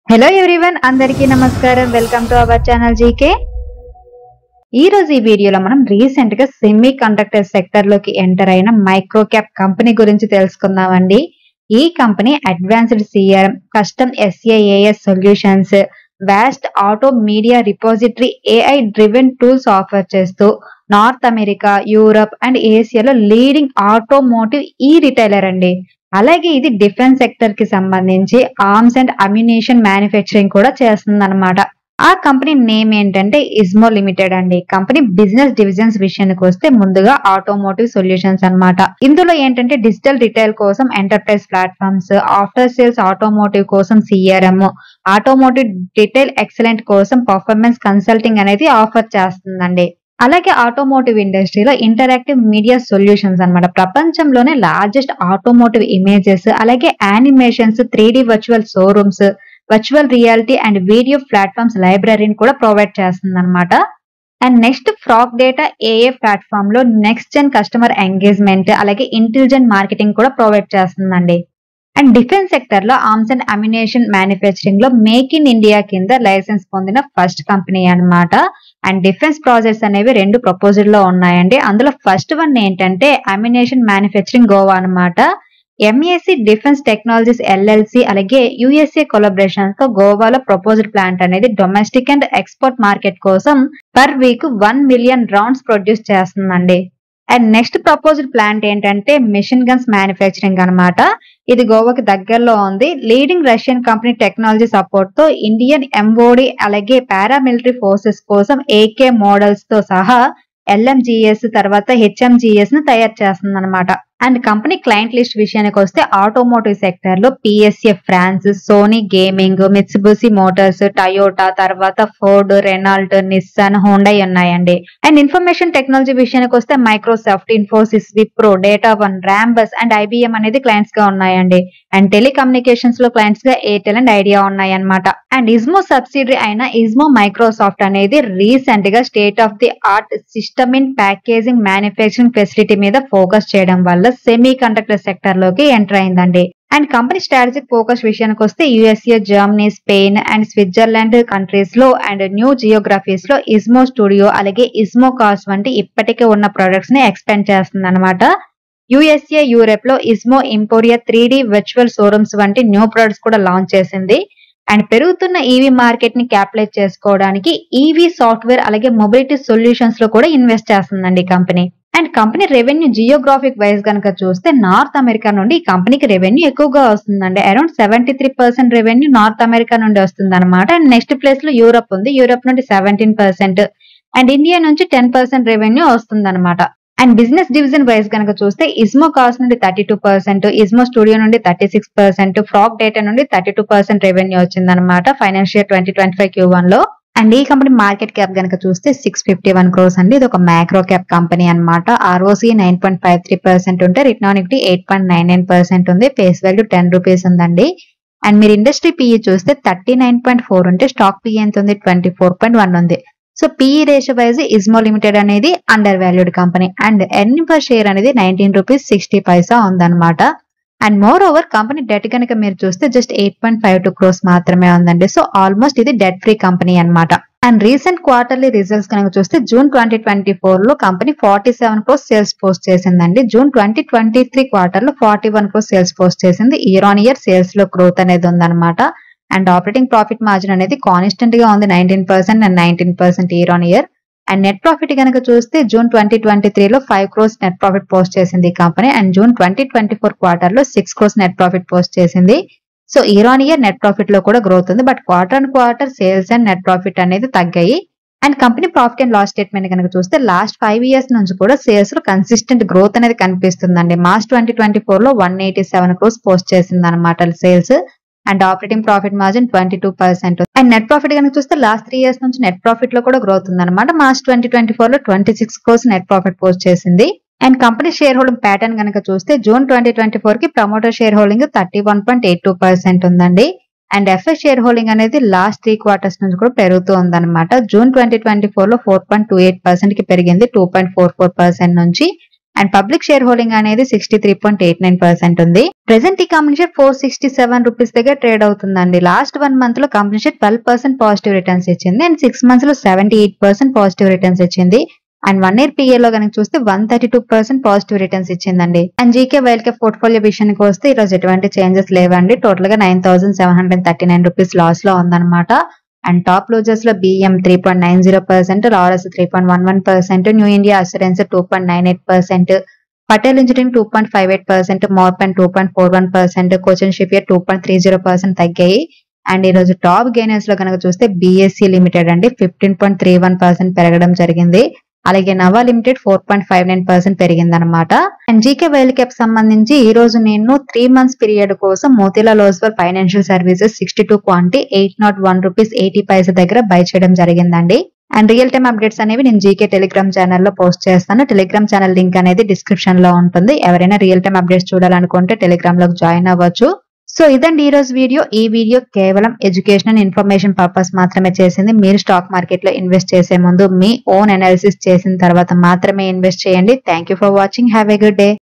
Hello everyone, అందరికీ నమస్కారం. Welcome to our channel GK. ఈ రోజు ఈ వీడియోలో మనం రీసెంట్ గా సెమీ కండక్టర్ సెక్టర్ లోకి ఎంటర్ అయిన మైక్రో క్యాప్ కంపెనీ గురించి తెలుసుకుందామండి. ఈ company advanced CRM, custom SaaS solutions, vast auto media repository, AI driven tools offer చేస్తూ నార్త్ అమెరికా, యూరప్ అండ్ ఏషియాలో లీడింగ్ ఆటోమోటివ్ రిటైలర్ అండి. అలాగే ఇది డిఫెన్స్ సెక్టర్ కి సంబంధించి ఆర్మ్స్ అండ్ అమ్యునేషన్ మ్యానుఫ్యాక్చరింగ్ కూడా చేస్తుందన్నమాట. ఆ కంపెనీ నేమ్ ఏంటంటే ఇస్మో లిమిటెడ్ అండి. కంపెనీ బిజినెస్ డివిజన్స్ విషయానికి వస్తే ముందుగా ఆటోమోటివ్ సొల్యూషన్స్ అన్నమాట. ఇందులో ఏంటంటే డిజిటల్ రిటైల్ కోసం enterprise platforms, after sales automotive కోసం CRM, ఆటోమోటివ్ రిటైల్ ఎక్సలెంట్ కోసం పర్ఫార్మెన్స్ కన్సల్టింగ్ అనేది ఆఫర్ చేస్తుందండి. అలాగే ఆటోమోటివ్ ఇండస్ట్రీలో ఇంటరాక్టివ్ మీడియా సొల్యూషన్స్ అన్నమాట. ప్రపంచంలోనే లార్జెస్ట్ ఆటోమోటివ్ ఇమేజెస్, అలాగే animations, 3D virtual showrooms, virtual reality and video platforms లైబ్రరీని కూడా ప్రొవైడ్ చేస్తుంది అనమాట. And next frock data AI platform లో నెక్స్ట్ జెన్ కస్టమర్ ఎంగేజ్మెంట్, అలాగే ఇంటెలిజెంట్ మార్కెటింగ్ కూడా ప్రొవైడ్ చేస్తుందండి. అండ్ డిఫెన్స్ సెక్టర్ లో ఆర్మ్స్ అండ్ అమ్యునేషన్ మ్యానుఫ్యాక్చరింగ్ లో మేక్ ఇన్ ఇండియా కింద లైసెన్స్ పొందిన ఫస్ట్ కంపెనీ అన్నమాట. అండ్ డిఫెన్స్ ప్రాజెక్ట్స్ అనేవి 2 ప్రపోజల్ లో ఉన్నాయండి. అందులో ఫస్ట్ వన్ ఏంటంటే అమ్యునేషన్ మ్యానుఫ్యాక్చరింగ్ గోవా అన్నమాట. MAC డిఫెన్స్ టెక్నాలజీస్ LLC అలాగే USA కొలాబరేషన్ తో గోవాలో ప్రపోజ్డ్ ప్లాంట్ అనేది డొమెస్టిక్ అండ్ ఎక్స్పోర్ట్ మార్కెట్ కోసం per week 1 million rounds produce చేస్తుందండి. అండ్ నెక్స్ట్ ప్రపోజ్డ్ ప్లాంట్ ఏంటంటే మిషన్ గన్స్ మ్యానుఫ్యాక్చరింగ్ అన్నమాట. ఇది గోవాకి దగ్గరలో ఉంది. Leading Russian company technology support తో ఇండియన్ MOD అలాగే పారామిలిటరీ ఫోర్సెస్ కోసం AK మోడల్స్ తో సహా LMGS తర్వాత HMGS ను తయారు చేస్తుంది అనమాట. అండ్ కంపెనీ క్లయింట్ లిస్ట్ విషయానికి వస్తే ఆటోమోటివ్ సెక్టర్ లో PSA France, Sony gaming, Mitsubishi motors, Toyota తర్వాత ఫోర్డ్, రెనాల్ట్, నిస్సాన్, హోండై ఉన్నాయండి. అండ్ ఇన్ఫర్మేషన్ టెక్నాలజీ విషయానికి వస్తే Microsoft, Infosys, Wipro, DataOne, Rambus and IBM అనేది క్లయింట్స్ గా ఉన్నాయండి. అండ్ టెలికమ్యూనికేషన్స్ లో క్లయింట్స్ గా ఎయిర్టెల్ అండ్ ఐడియా ఉన్నాయి అన్నమాట. అండ్ ఇస్మో సబ్సిడరీ అయిన ఇస్మో మైక్రోసాఫ్ట్ అనేది రీసెంట్ గా state of the art system in packaging manufacturing facility మీద ఫోకస్ చేయడం వల్ల సెమీ కండక్టర్ సెక్టర్ లోకి ఎంటర్ అయిందండి. అండ్ కంపెనీ స్ట్రాటజిక్ ఫోకస్ విషయానికి వస్తే USA, Germany, Spain and Switzerland countries లో అండ్ న్యూ జియోగ్రఫీస్ లో ఇస్మో స్టూడియో అలాగే ఇస్మో కార్స్ వంటి ఇప్పటికే ఉన్న ప్రొడక్ట్స్ ని ఎక్స్పెండ్ చేస్తుంది అనమాట. USA, యూరప్ లో ఇస్మో ఇంపోరియా 3D వర్చువల్ షోరూమ్స్ వంటి న్యూ ప్రొడక్ట్స్ కూడా లాంచ్ చేసింది. అండ్ పెరుగుతున్న EV మార్కెట్ ని క్యాపిటలైజ్ చేసుకోవడానికి EV సాఫ్ట్వేర్ అలాగే మొబిలిటీ సొల్యూషన్స్ లో కూడా ఇన్వెస్ట్ చేస్తుందండి company. And company revenue Geographic wise కనుక చూస్తే నార్త్ అమెరికా నుండి ఈ కంపెనీకి రెవెన్యూ ఎక్కువగా వస్తుందండి. అరౌండ్ 73% రెవెన్యూ నార్త్ అమెరికా నుండి వస్తుంది అనమాట. అండ్ నెక్స్ట్ ప్లేస్ లో యూరప్ ఉంది. యూరప్ నుండి 17% అండ్ ఇండియా నుంచి 10% రెవెన్యూ వస్తుంది అనమాట. అండ్ బిజినెస్ డివిజన్ వైజ్ కనుక చూస్తే ఇస్మో కార్స్ నుండి 32%, ఇస్మో స్టూడియో నుండి 36%, ఫ్రాక్ డేటా నుండి 32% రెవెన్యూ వచ్చిందనమాట ఫైనాన్షియల్ 2025 Q1 లో. అండ్ ఈ కంపెనీ మార్కెట్ క్యాప్ కనుక చూస్తే 651 crores అండి. ఇది ఒక మైక్రో క్యాప్ కంపెనీ అనమాట. ROC 9.53% ఉంటే రిటర్న్ ఆన్ ఈక్విటీ 8.99% ఉంది. ఫేస్ వాల్యూ 10 రూపీస్ ఉందండి. అండ్ మీరు ఇండస్ట్రీ PE చూస్తే 39.4 ఉంటే స్టాక్ PE ఎంత ఉంది, 24.1 ఉంది. So PE ratio wise Ismo limited అనేది under valued company. And earning per share అనేది 19 రూపీస్ 60 పైసా ఉందన్నమాట. And moreover company debt కనుక మీరు చూస్తే జస్ట్ 8.52 crores మాత్రమే ఉందండి. సో ఆల్మోస్ట్ ఇది డెట్ ఫ్రీ కంపెనీ అన్నమాట. అండ్ రీసెంట్ క్వార్టర్లీ రిజల్ట్స్ కనుక చూస్తే జూన్ 2024 లో కంపెనీ 47 crores సేల్స్ పోస్ట్ చేసిందండి. జూన్ 2023 క్వార్టర్ లో 41 crores సేల్స్ పోస్ట్ చేసింది. ఇయర్ ఆన్ ఇయర్ సేల్స్ లో గ్రోత్ అనేది ఉందన్నమాట. అండ్ ఆపరేటింగ్ ప్రాఫిట్ మార్జిన్ అనేది కాన్స్టెంట్ గా ఉంది, 19% and 19% year on year. And net profit కనుక చూస్తే జూన్ 2023 లో 5 crores నెట్ ప్రాఫిట్ పోస్ట్ చేసింది ఈ కంపెనీ. అండ్ జూన్ 2024 క్వార్టర్ లో 6 crores నెట్ ప్రాఫిట్ పోస్ట్ చేసింది. So year on year net profit లో కూడా గ్రోత్ ఉంది. But quarter on quarter sales and net profit అనేది తగ్గాయి. And company profit and loss statement కనుక చూస్తే లాస్ట్ 5 years నుంచి కూడా సేల్స్ లో కన్సిస్టెంట్ గ్రోత్ అనేది కనిపిస్తుందండి. మార్చ్ 2024 లో 187 crores పోస్ట్ చేసింది అనమాట sales. And operating profit margin 22%. And net profit కనుక చూస్తే లాస్ట్ 3 years నుంచి నెట్ ప్రాఫిట్ లో కూడా గ్రోత్ ఉందన్నమాట. మార్చ్ 2024 లో 26 crores నెట్ ప్రాఫిట్ పోస్ట్ చేసింది. And company share holding pattern కనుక చూస్తే జూన్ 2024 కి ప్రమోటర్ షేర్ హోల్డింగ్ 31.82% ఉందండి. అండ్ FS షేర్ హోల్డింగ్ అనేది లాస్ట్ 3 quarters నుంచి కూడా పెరుగుతూ ఉందన్నమాట. జూన్ 2024 లో 4.28% కి పెరిగింది 2.44% నుంచి. అండ్ పబ్లిక్ షేర్ హోల్డింగ్ అనేది 63.89% ఉంది. ప్రెసెంట్ ఈ కంపెనీ షేర్ 467 రూపీస్ దగ్గర ట్రేడ్ అవుతుందండి. లాస్ట్ 1 మంత్ లో కంపెనీ షేర్ 12% పాజిటివ్ రిటర్న్స్ ఇచ్చింది అండ్ 6 మంత్స్ లో 78% పాజిటివ్ రిటర్న్స్ ఇచ్చింది. అండ్ 1 year PA లో కనుక చూస్తే 132% పాజిటివ్ రిటర్న్స్ ఇచ్చిందండి. And GK wild cap portfolio విషయానికి వస్తే ఈ రోజు ఎటువంటి చేంజెస్ లేవండి. టోటల్ గా 9,739 రూపీస్ లాస్ లో ఉందన్నమాట. అండ్ టాప్ లూజర్స్ లో BM 3.90%, Laurus 3.11%, new India assurance 2.98%, Patel engineering 2.58%, మోర్పెన్ 2.41%, Cochin ship yard 2.30% తగ్గాయి. అండ్ ఈ రోజు టాప్ గెయినర్స్ లో కనుక చూస్తే బిఎస్సి లిమిటెడ్ అండి 15.31% పెరగడం జరిగింది. అలాగే నవా లిమిటెడ్ 4.59% పెరిగిందనమాట. అండ్ జీకే వైల్డ్ క్యాప్ సంబంధించి ఈ రోజు నేను 3 months పీరియడ్ కోసం Motilal Oswal financial services 62 quantity 801 rupees 80 paisa దగ్గర బై చేయడం జరిగిందండి. అండ్ రియల్ టైమ్ అప్డేట్స్ అనేవి నేను జీకే టెలిగ్రామ్ ఛానల్లో పోస్ట్ చేస్తాను. టెలిగ్రామ్ ఛానల్ లింక్ అనేది డిస్క్రిప్షన్ లో ఉంటుంది. ఎవరైనా రియల్ టైమ్ అప్డేట్స్ చూడాలనుకుంటే టెలిగ్రామ్ లోకి జాయిన్ అవ్వచ్చు. సో ఇదండి ఈ రోజు వీడియో. ఈ వీడియో కేవలం ఎడ్యుకేషన్ అండ్ ఇన్ఫర్మేషన్ పర్పస్ మాత్రమే చేసింది. మీరు స్టాక్ మార్కెట్ లో ఇన్వెస్ట్ చేసే ముందు మీ ఓన్ అనాలిసిస్ చేసిన తర్వాత మాత్రమే ఇన్వెస్ట్ చేయండి. Thank you for watching. Have a good day.